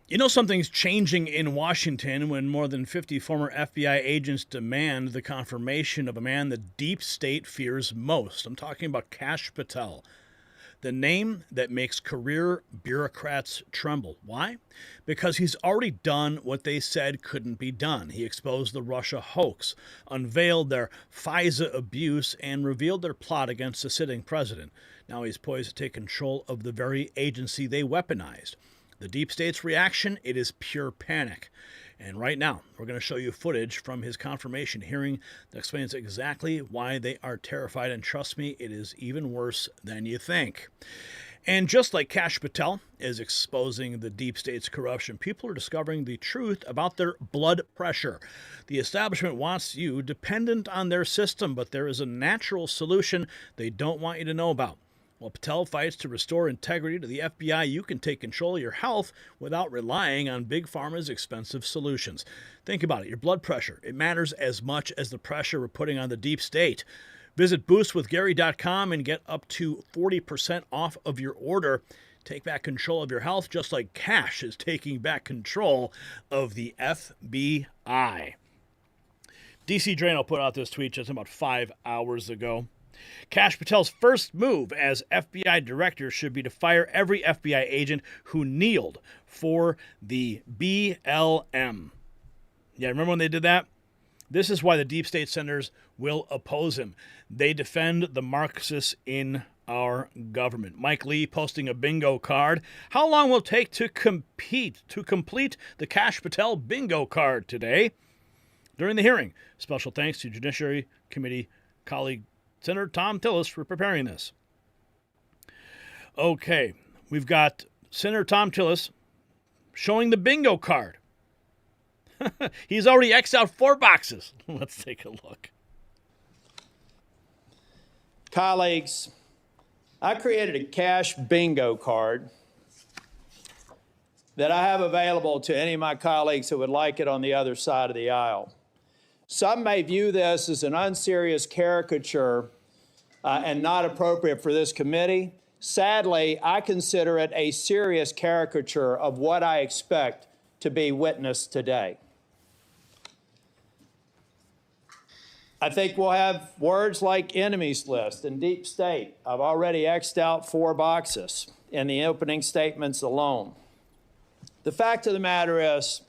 You know something's changing in Washington when more than 50 former FBI agents demand the confirmation of a man the deep state fears most. I'm talking about Kash Patel, the name that makes career bureaucrats tremble. Why? Because he's already done what they said couldn't be done. He exposed the Russia hoax, unveiled their FISA abuse, and revealed their plot against the sitting president. Now he's poised to take control of the very agency they weaponized. The deep state's reaction, it is pure panic. And right now, we're going to show you footage from his confirmation hearing that explains exactly why they are terrified. And trust me, it is even worse than you think. And just like Kash Patel is exposing the deep state's corruption, people are discovering the truth about their blood pressure. The establishment wants you dependent on their system, but there is a natural solution they don't want you to know about. While Patel fights to restore integrity to the FBI, you can take control of your health without relying on Big Pharma's expensive solutions. Think about it. Your blood pressure, it matters as much as the pressure we're putting on the deep state. Visit boostwithgary.com and get up to 40% off of your order. Take back control of your health just like Kash is taking back control of the FBI. DC Drano put out this tweet just about 5 hours ago. Kash Patel's first move as FBI director should be to fire every FBI agent who kneeled for the BLM. Yeah, remember when they did that? This is why the deep state senators will oppose him. They defend the Marxists in our government. Mike Lee posting a bingo card. How long will it take to complete the Kash Patel bingo card today? During the hearing, special thanks to Judiciary Committee colleague Senator Thom Tillis for preparing this. Okay, we've got Senator Thom Tillis showing the bingo card. He's already X'd out 4 boxes. Let's take a look. Colleagues, I created a Kash bingo card that I have available to any of my colleagues who would like it on the other side of the aisle. Some may view this as an unserious caricature and not appropriate for this committee. Sadly, I consider it a serious caricature of what I expect to be witnessed today. I think we'll have words like enemies list and deep state. I've already X'd out 4 boxes in the opening statements alone. The fact of the matter is,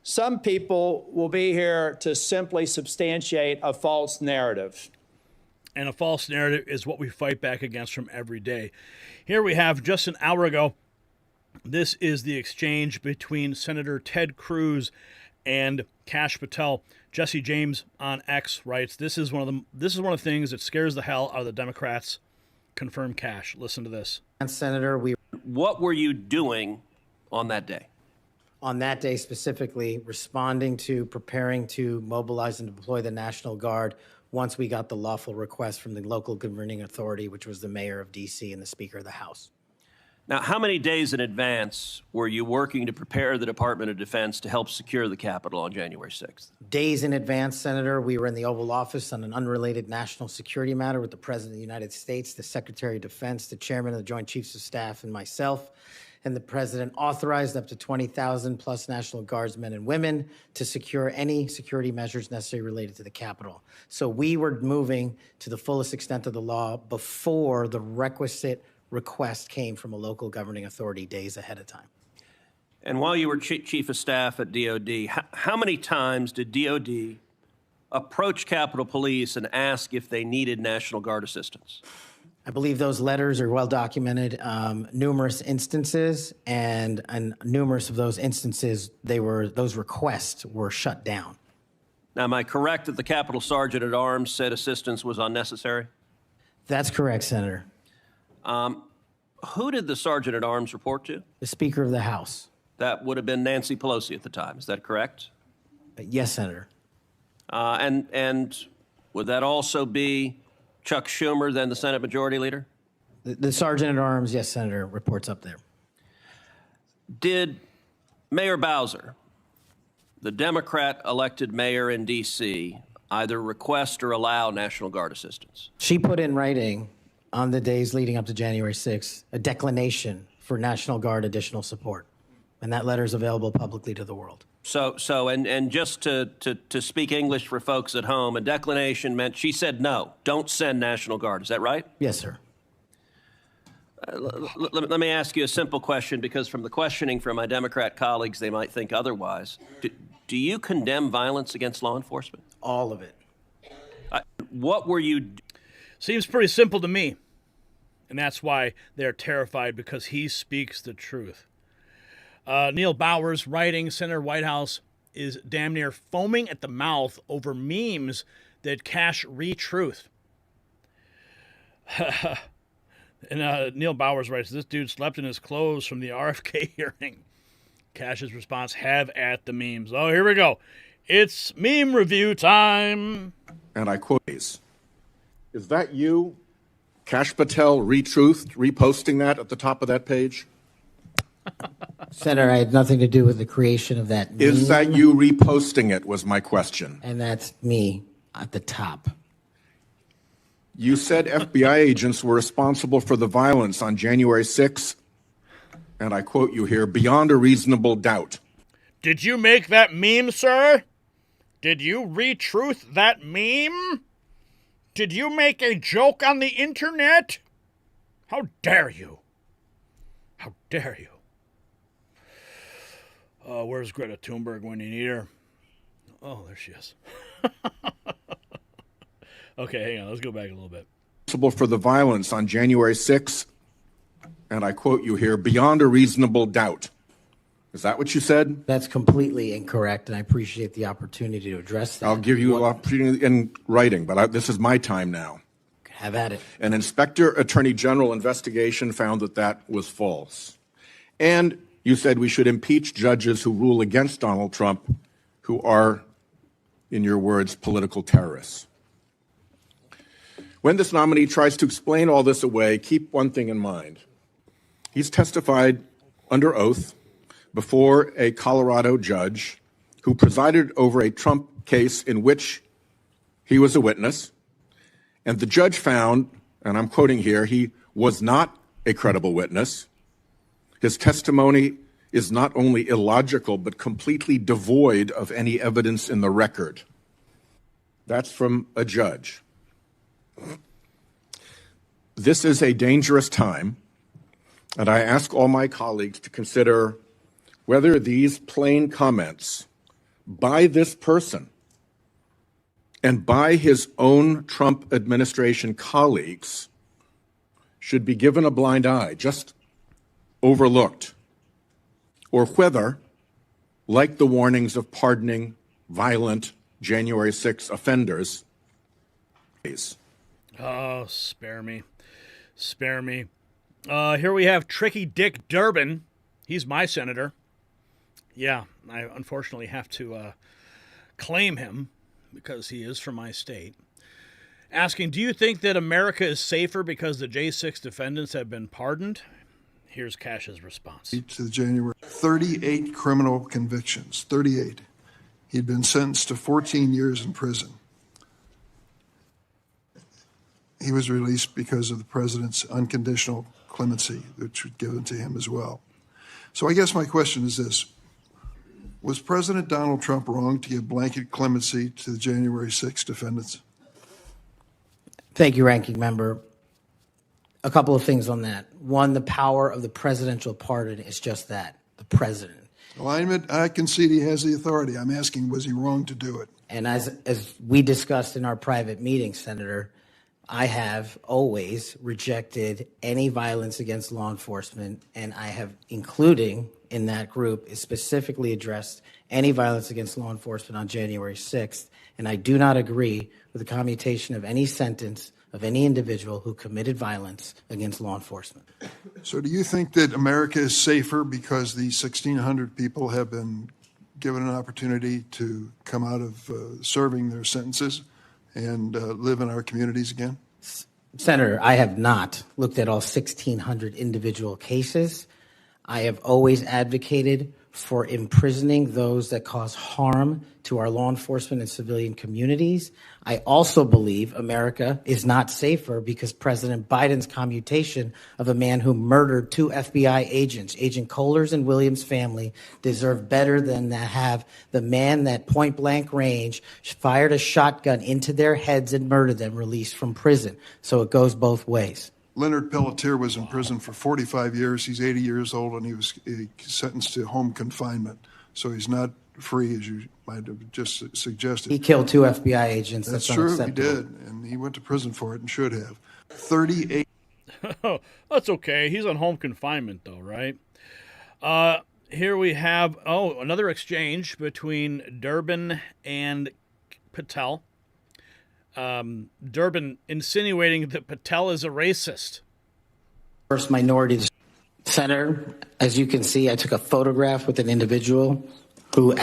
some people will be here to simply substantiate a false narrative. And a false narrative is what we fight back against from every day. Here we have, just an hour ago, this is the exchange between Senator Ted Cruz and Kash Patel. Jesse James on X writes, this is one of the things that scares the hell out of the Democrats. Confirm Kash. Listen to this. And Senator, what were you doing on that day? On that day specifically, responding to preparing to mobilize and deploy the National Guard once we got the lawful request from the local governing authority, which was the mayor of D.C. and the Speaker of the House. Now, how many days in advance were you working to prepare the Department of Defense to help secure the Capitol on January 6th? Days in advance, Senator. We were in the Oval Office on an unrelated national security matter with the President of the United States, the Secretary of Defense, the Chairman of the Joint Chiefs of Staff, and myself. And the president authorized up to 20,000 plus National Guardsmen and women to secure any security measures necessary related to the Capitol. So we were moving to the fullest extent of the law before the requisite request came from a local governing authority days ahead of time. And while you were Chief of Staff at DOD, how many times did DOD approach Capitol Police and ask if they needed National Guard assistance? I believe those letters are well documented, numerous instances, and numerous of those instances, those requests were shut down. Now, am I correct that the Capitol Sergeant at Arms said assistance was unnecessary? That's correct, Senator. Who did the Sergeant at Arms report to? The Speaker of the House. That would have been Nancy Pelosi at the time. Is that correct? Yes, Senator. And would that also be Chuck Schumer, then the Senate Majority Leader? The Sergeant at Arms, yes, Senator, reports up there. Did Mayor Bowser, the Democrat-elected mayor in D.C., either request or allow National Guard assistance? She put in writing on the days leading up to January 6th a declination for National Guard additional support. And that letter is available publicly to the world. And just to speak English for folks at home, a declination meant she said no, don't send National Guard. Is that right? Yes, sir. Let me ask you a simple question, because from the questioning from my Democrat colleagues, they might think otherwise. Do you condemn violence against law enforcement? All of it. What were you... Seems pretty simple to me. And that's why they're terrified, because he speaks the truth. Neil Bowers, writing, Senator White House is damn near foaming at the mouth over memes that Kash re-truth. And Neil Bowers writes, this dude slept in his clothes from the RFK hearing. Kash's response, have at the memes. Oh, here we go. It's meme review time. And I quote, is that you, Kash Patel, re-truthed, reposting that at the top of that page? Senator, I had nothing to do with the creation of that meme. Is that you reposting it, was my question. And that's me at the top. You said FBI agents were responsible for the violence on January 6th, and I quote you here, beyond a reasonable doubt. Did you make that meme, sir? Did you re-truth that meme? Did you make a joke on the internet? How dare you? How dare you? Where's Greta Thunberg when you need her? Oh, there she is. Okay, hang on. Let's go back a little bit. Responsible for the violence on January 6th, and I quote you here, beyond a reasonable doubt. Is that what you said? That's completely incorrect, and I appreciate the opportunity to address that. I'll give you an opportunity in writing, but this is my time now. Have at it. An Inspector Attorney General investigation found that that was false. And you said we should impeach judges who rule against Donald Trump, who are, in your words, political terrorists. When this nominee tries to explain all this away, keep one thing in mind. He's testified under oath before a Colorado judge who presided over a Trump case in which he was a witness. And the judge found, and I'm quoting here, he was not a credible witness. His testimony is not only illogical, but completely devoid of any evidence in the record. That's from a judge. This is a dangerous time, and I ask all my colleagues to consider whether these plain comments by this person and by his own Trump administration colleagues should be given a blind eye, just overlooked, or whether, like the warnings of pardoning violent January 6 offenders, oh, spare me. Spare me. Here we have Tricky Dick Durbin. He's my senator. Yeah, I unfortunately have to claim him because he is from my state. Asking, do you think that America is safer because the J6 defendants have been pardoned? Here's Kash's response. To the January 38 criminal convictions, 38. He'd been sentenced to 14 years in prison. He was released because of the president's unconditional clemency, which was given to him as well. So I guess my question is this. Was President Donald Trump wrong to give blanket clemency to the January 6 defendants? Thank you, Ranking Member. A couple of things on that. One, the power of the presidential pardon is just that, the president. Well, I concede he has the authority. I'm asking, was he wrong to do it? And as we discussed in our private meeting, Senator, I have always rejected any violence against law enforcement, and I have, including in that group, is specifically addressed any violence against law enforcement on January 6th, and I do not agree with the commutation of any sentence of any individual who committed violence against law enforcement. So do you think that America is safer because these 1,600 people have been given an opportunity to come out of serving their sentences and live in our communities again? Senator, I have not looked at all 1,600 individual cases. I have always advocated for imprisoning those that cause harm to our law enforcement and civilian communities. I also believe America is not safer because President Biden's commutation of a man who murdered 2 FBI agents, Agent Kohler's and Williams' family, deserve better than to have the man that point blank range fired a shotgun into their heads and murdered them released from prison. So it goes both ways. Leonard Pelletier was in prison for 45 years. He's 80 years old, and he was sentenced to home confinement. So he's not free, as you might have just suggested. He killed 2 FBI agents. That's true, he did, and he went to prison for it and should have. 38. That's okay. He's on home confinement, though, right? Here we have, another exchange between Durbin and Patel. Durbin insinuating that Patel is a racist. First minority senator, as you can see, I took a photograph with an individual who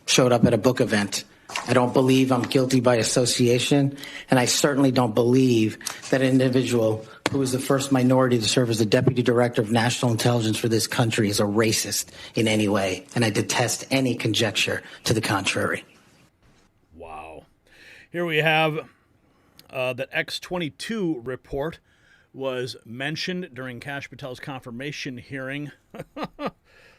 showed up at a book event. I don't believe I'm guilty by association, and I certainly don't believe that an individual who was the first minority to serve as the deputy director of national intelligence for this country is a racist in any way, and I detest any conjecture to the contrary. Wow. Here we have that X-22 report was mentioned during Kash Patel's confirmation hearing.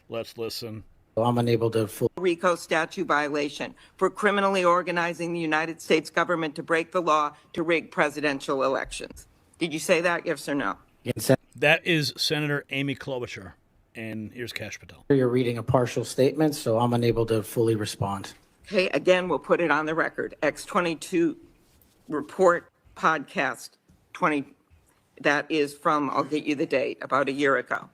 Let's listen. I'm unable to RICO statute violation for criminally organizing the United States government to break the law to rig presidential elections. Did you say that, yes or no? That is Senator Amy Klobuchar, and here's Kash Patel. You're reading a partial statement, so I'm unable to fully respond. Okay, again, we'll put it on the record. X-22 report podcast 20, that is from, I'll get you the date, about a year ago.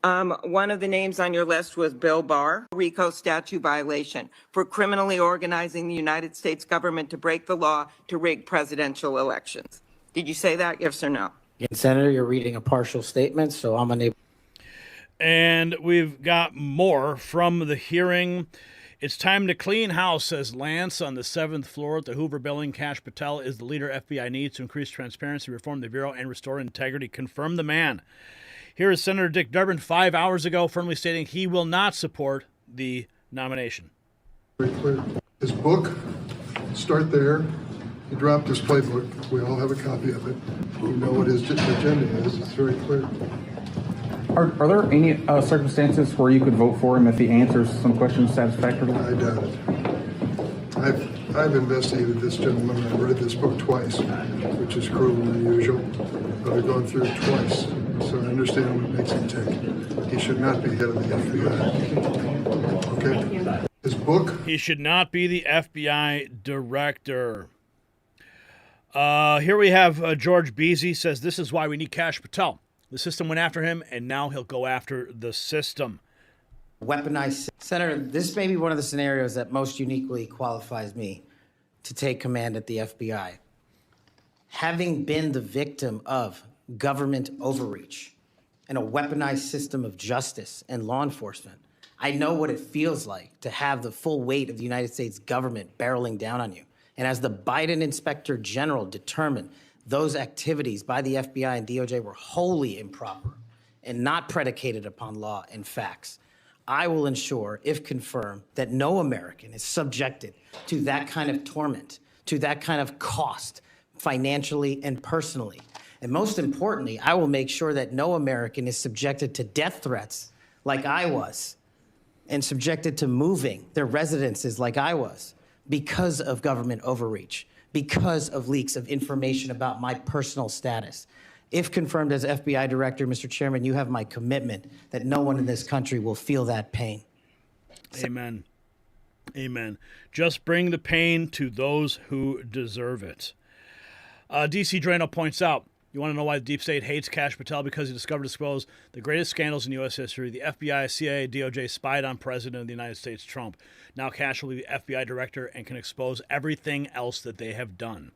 One of the names on your list was Bill Barr, RICO statute violation for criminally organizing the United States government to break the law to rig presidential elections. Did you say that, yes or no? Senator, you're reading a partial statement, so I'm unable. And we've got more from the hearing. It's time to clean house, says Lance on the 7th floor at the Hoover Building. Kash Patel is the leader FBI needs to increase transparency, reform the Bureau, and restore integrity. Confirm the man. Here is Senator Dick Durbin 5 hours ago, firmly stating he will not support the nomination. Very clear. His book, start there. He dropped his playbook. We all have a copy of it. We know what his agenda is. It's very clear. Are there any circumstances where you could vote for him if he answers some questions satisfactorily? I doubt it. I've investigated this gentleman. I've read this book twice, which is cruel and unusual, but I've gone through it twice, so I understand what makes him tick. He should not be head of the FBI. Okay? His book. He should not be the FBI director. Here we have George Beasy says this is why we need Kash Patel. The system went after him, and now he'll go after the system. Weaponized. Senator, this may be one of the scenarios that most uniquely qualifies me to take command at the FBI. Having been the victim of government overreach and a weaponized system of justice and law enforcement, I know what it feels like to have the full weight of the United States government barreling down on you. And as the Biden Inspector General determined, those activities by the FBI and DOJ were wholly improper and not predicated upon law and facts. I will ensure, if confirmed, that no American is subjected to that kind of torment, to that kind of cost, financially and personally. And most importantly, I will make sure that no American is subjected to death threats like I was, and subjected to moving their residences like I was, because of government overreach, because of leaks of information about my personal status. If confirmed as FBI director, Mr. Chairman, you have my commitment that no one in this country will feel that pain. Amen. Amen. Just bring the pain to those who deserve it. DC Drano points out, you want to know why the deep state hates Kash Patel? Because he discovered and exposed the greatest scandals in U.S. history. The FBI, CIA, DOJ spied on President of the United States, Trump. Now Kash will be the FBI director and can expose everything else that they have done.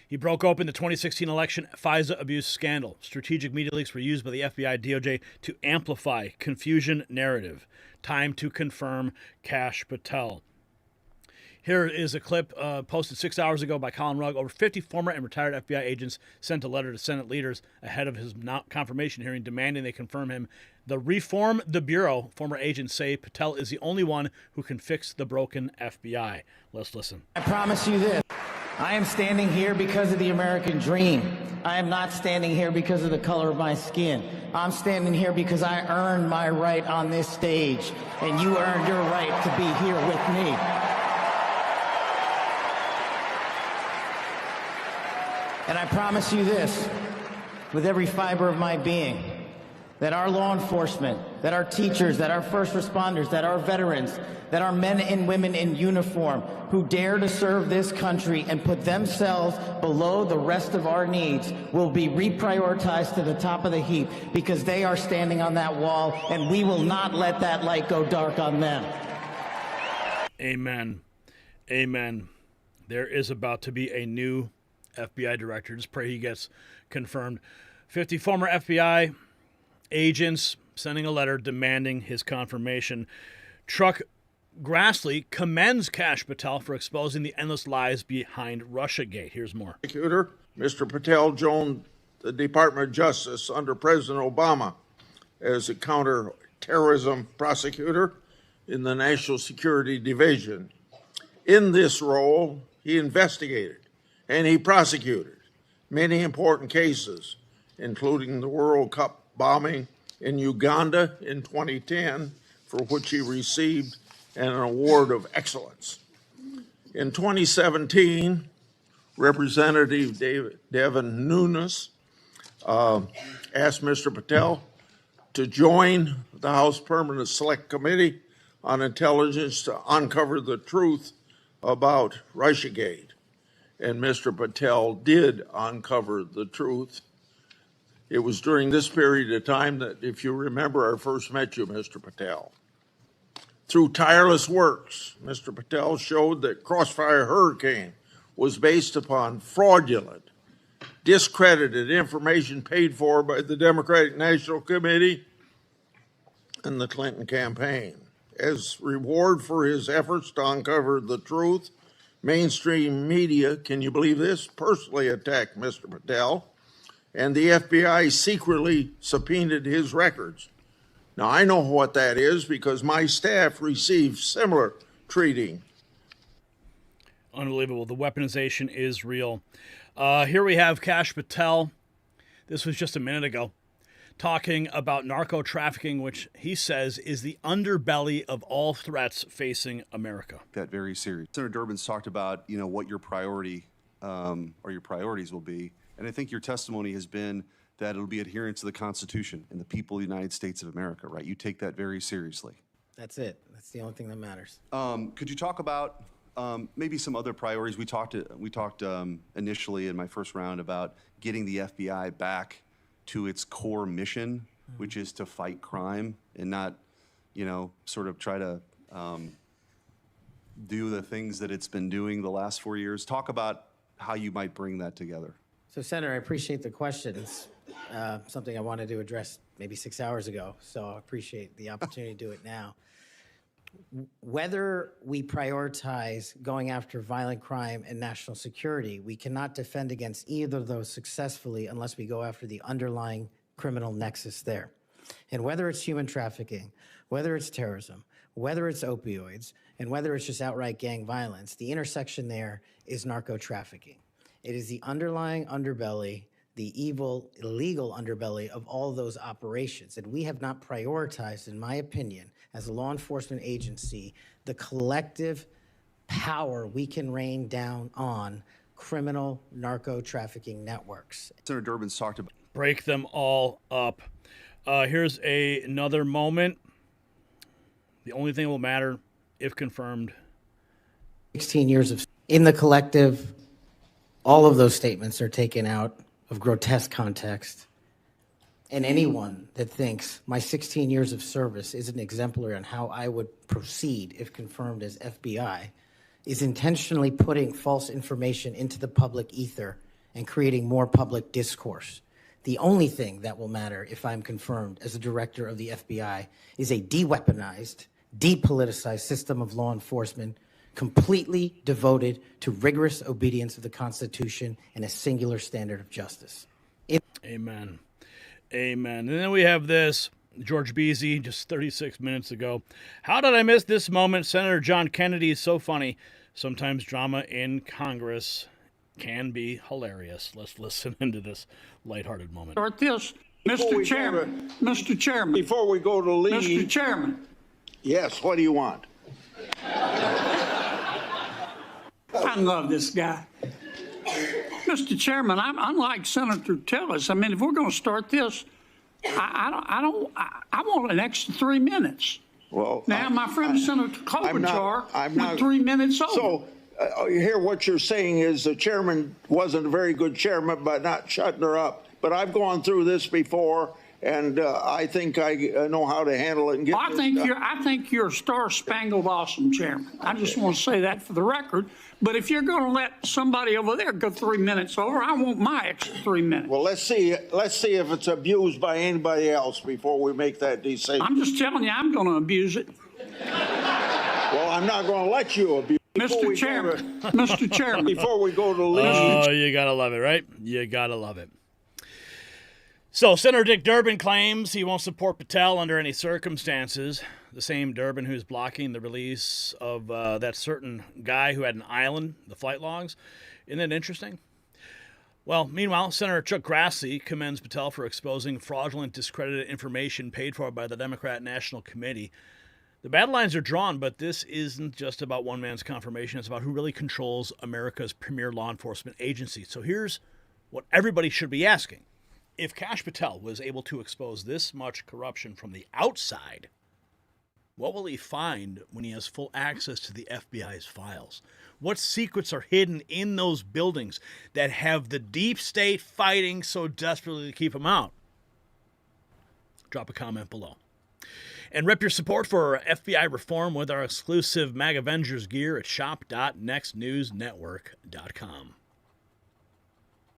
He broke open the 2016 election FISA abuse scandal. Strategic media leaks were used by the FBI, DOJ to amplify confusion narrative. Time to confirm Kash Patel. Here is a clip posted 6 hours ago by Colin Rugg. Over 50 former and retired FBI agents sent a letter to Senate leaders ahead of his confirmation hearing demanding they confirm him. The Reform the Bureau former agents say Patel is the only one who can fix the broken FBI. Let's listen. I promise you this. I am standing here because of the American dream. I am not standing here because of the color of my skin. I'm standing here because I earned my right on this stage, and you earned your right to be here with me. And I promise you this, with every fiber of my being, that our law enforcement, that our teachers, that our first responders, that our veterans, that our men and women in uniform who dare to serve this country and put themselves below the rest of our needs will be reprioritized to the top of the heap because they are standing on that wall, and we will not let that light go dark on them. Amen. Amen. There is about to be a new FBI director. Just pray he gets confirmed. 50 former FBI agents sending a letter demanding his confirmation. Chuck Grassley commends Kash Patel for exposing the endless lies behind Russiagate. Here's more. Prosecutor, Mr. Patel joined the Department of Justice under President Obama as a counterterrorism prosecutor in the National Security Division. In this role, he investigated and he prosecuted many important cases, including the World Cup bombing in Uganda in 2010, for which he received an award of excellence. In 2017, Representative Devin Nunes asked Mr. Patel to join the House Permanent Select Committee on Intelligence to uncover the truth about Russiagate. And Mr. Patel did uncover the truth. It was during this period of time that, if you remember, I first met you, Mr. Patel. Through tireless works, Mr. Patel showed that Crossfire Hurricane was based upon fraudulent, discredited information paid for by the Democratic National Committee and the Clinton campaign. As reward for his efforts to uncover the truth, mainstream media, can you believe this, personally attacked Mr. Patel, and the FBI secretly subpoenaed his records. Now, I know what that is because my staff received similar treating. Unbelievable. The weaponization is real. Here we have Kash Patel. This was just a minute ago, talking about narco trafficking, which he says is the underbelly of all threats facing America. That very serious. Senator Durbin's talked about, what your priority or your priorities will be. And I think your testimony has been that it'll be adherence to the Constitution and the people of the United States of America, right? You take that very seriously. That's it. That's the only thing that matters. Could you talk about maybe some other priorities? We talked initially in my first round about getting the FBI back to its core mission, which is to fight crime and not, sort of try to do the things that it's been doing the last 4 years. Talk about how you might bring that together. So, Senator, I appreciate the question. It's something I wanted to address maybe 6 hours ago, so I appreciate the opportunity to do it now. Whether we prioritize going after violent crime and national security, we cannot defend against either of those successfully unless we go after the underlying criminal nexus there. And whether it's human trafficking, whether it's terrorism, whether it's opioids, and whether it's just outright gang violence, the intersection there is narco trafficking. It is the underlying underbelly, the evil, illegal underbelly of all those operations. And we have not prioritized, in my opinion, as a law enforcement agency, the collective power we can rain down on criminal narco trafficking networks. Senator Durbin's talked about. Break them all up. Here's another moment. The only thing that will matter, if confirmed. 16 years of, in the collective, all of those statements are taken out of grotesque context. And anyone that thinks my 16 years of service isn't exemplary on how I would proceed if confirmed as FBI is intentionally putting false information into the public ether and creating more public discourse. The only thing that will matter if I'm confirmed as a director of the FBI is a de-weaponized, depoliticized system of law enforcement completely devoted to rigorous obedience of the Constitution and a singular standard of justice. Amen. Amen. And then we have this. George Beasy, just 36 minutes ago. How did I miss this moment? Senator John Kennedy is so funny. Sometimes drama in Congress can be hilarious. Let's listen into this lighthearted moment. Start this. Mr. Chairman. Mr. Chairman. Before we go to leave. Mr. Chairman. Yes, what do you want? I love this guy. Mr. Chairman, I'm unlike Senator Tillis. I mean, if we're going to start this, I want an extra 3 minutes. Well, now, my friend Senator Klobuchar went 3 minutes over. So, here what you're saying is the chairman wasn't a very good chairman by not shutting her up. But I've gone through this before, and I think I know how to handle it and get I think you're a star-spangled awesome chairman. I just want to say that for the record. But if you're going to let somebody over there go 3 minutes over, I want my extra 3 minutes. Well, let's see if it's abused by anybody else before we make that decision. I'm just telling you, I'm going to abuse it. Well, I'm not going to let you abuse it. Mr. Chairman, Mr. Chairman. Before we go to leave. Oh, you got to love it, right? You got to love it. So, Senator Dick Durbin claims he won't support Patel under any circumstances. The same Durbin who's blocking the release of that certain guy who had an island, the flight logs. Isn't that interesting? Well, meanwhile, Senator Chuck Grassley commends Patel for exposing fraudulent, discredited information paid for by the Democrat National Committee. The battle lines are drawn, but this isn't just about one man's confirmation. It's about who really controls America's premier law enforcement agency. So here's what everybody should be asking. If Kash Patel was able to expose this much corruption from the outside, what will he find when he has full access to the FBI's files? What secrets are hidden in those buildings that have the deep state fighting so desperately to keep him out? Drop a comment below. And rep your support for FBI reform with our exclusive MAG Avengers gear at shop.nextnewsnetwork.com.